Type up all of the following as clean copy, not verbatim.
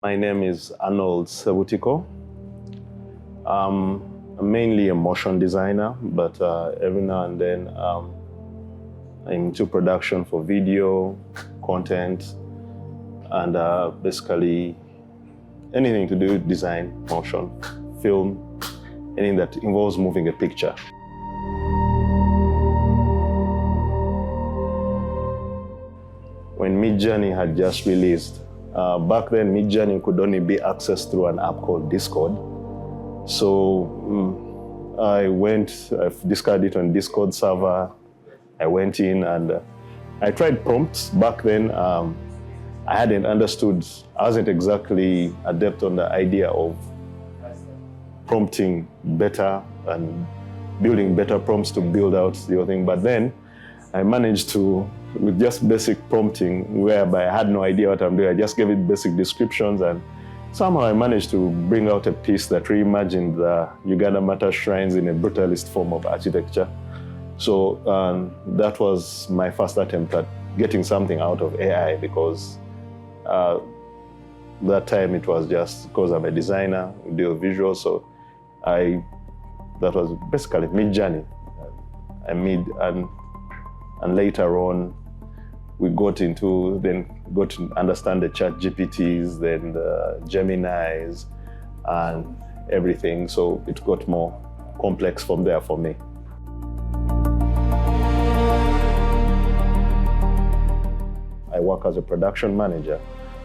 My name is Arnold Ssebutiko. I'm mainly a motion designer, but every now and then I'm into production for video, content, and basically anything to do with design, motion, film, anything that involves moving a picture. When Midjourney had just released, back then Midjourney could only be accessed through an app called Discord. So I discovered it on Discord server. I went in and I tried prompts. Back then, I hadn't understood, I wasn't exactly adept on the idea of prompting better and building better prompts to build out the whole thing. But then I managed to, with just basic prompting, whereby I had no idea what I'm doing, I just gave it basic descriptions, and somehow I managed to bring out a piece that reimagined the Uganda Matter shrines in a brutalist form of architecture. So that was my first attempt at getting something out of AI, because that time it was just because I'm a designer, I deal with visuals, so that was basically Midjourney. And later on, we got to understand the chat GPTs, then the Geminis, and everything. So it got more complex from there for me. I work as a production manager.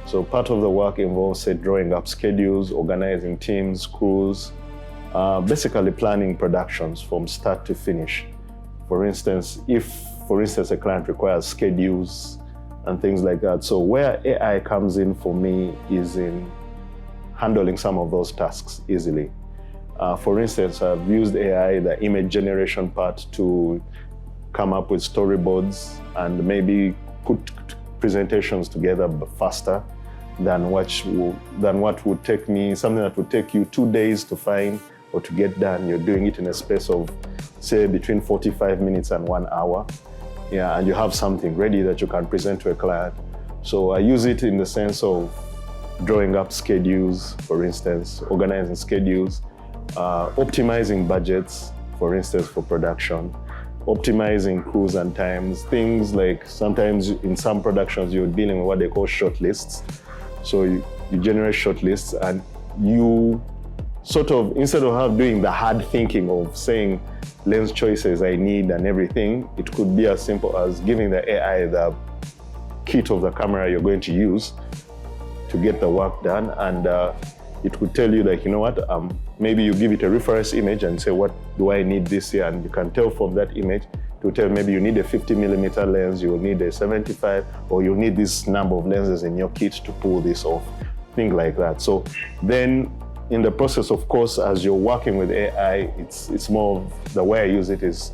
So part of the work involves, say, drawing up schedules, organizing teams, crews, basically planning productions from start to finish. For instance, if a client requires schedules and things like that. So where AI comes in for me is in handling some of those tasks easily. For instance, I've used AI, the image generation part, to come up with storyboards and maybe put presentations together faster than what would take me, something that would take you 2 days to find or to get done. You're doing it in a space of, say, between 45 minutes and 1 hour. Yeah, and you have something ready that you can present to a client. So I use it in the sense of drawing up schedules, for instance, organizing schedules, optimizing budgets, for instance, for production, optimizing crews and times, things like sometimes in some productions you're dealing with what they call short lists. So you generate short lists, and you sort of, instead of doing the hard thinking of saying lens choices I need and everything, it could be as simple as giving the AI the kit of the camera you're going to use to get the work done. And it could tell you that, you know what, maybe you give it a reference image and say, what do I need this year? And you can tell from that image to tell maybe you need a 50mm lens, you will need a 75, or you need this number of lenses in your kit to pull this off, things like that. So then in the process, of course, as you're working with AI, it's more of, the way I use it is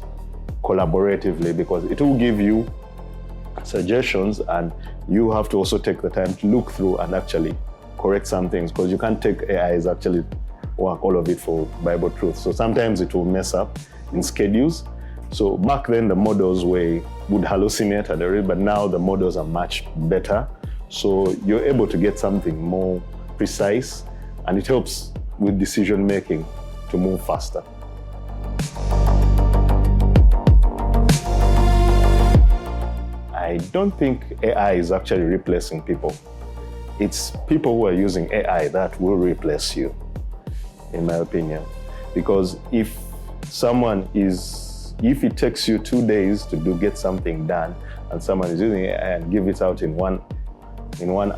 collaboratively, because it will give you suggestions and you have to also take the time to look through and actually correct some things, because you can't take AI's actually work all of it for Bible truth. So sometimes it will mess up in schedules. So back then the models would hallucinate at the rate, but now the models are much better. So you're able to get something more precise, and it helps with decision making to move faster. I don't think AI is actually replacing people. It's people who are using AI that will replace you, in my opinion. Because if it takes you 2 days to get something done, and someone is using AI and give it out in one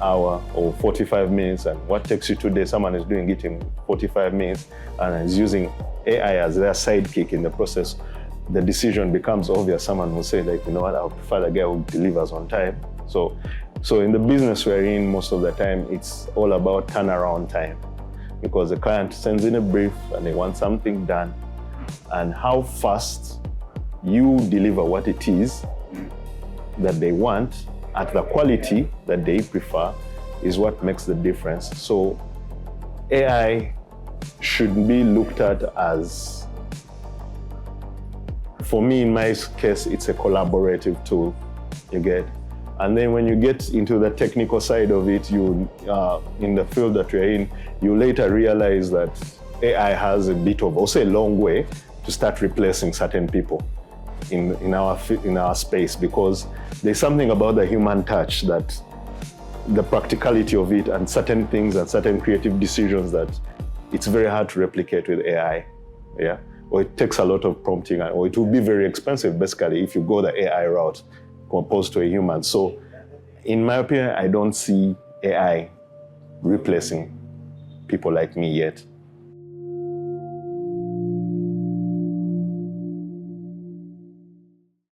hour or 45 minutes, and what takes you 2 days, someone is doing it in 45 minutes and is using AI as their sidekick in the process, the decision becomes obvious. Someone will say, like, you know what, I would prefer the guy who delivers on time. So in the business we're in, most of the time, it's all about turnaround time, because the client sends in a brief and they want something done, and how fast you deliver what it is that they want at the quality that they prefer is what makes the difference. So AI should be looked at as, for me, in my case, it's a collaborative tool, you get. And then when you get into the technical side of it, you in the field that you're in, you later realize that AI has a bit of, also a long way to start replacing certain people in our space, because there's something about the human touch, that the practicality of it, and certain things and certain creative decisions that it's very hard to replicate with AI, yeah? Or it takes a lot of prompting, or it will be very expensive, basically, if you go the AI route opposed to a human. So in my opinion, I don't see AI replacing people like me yet.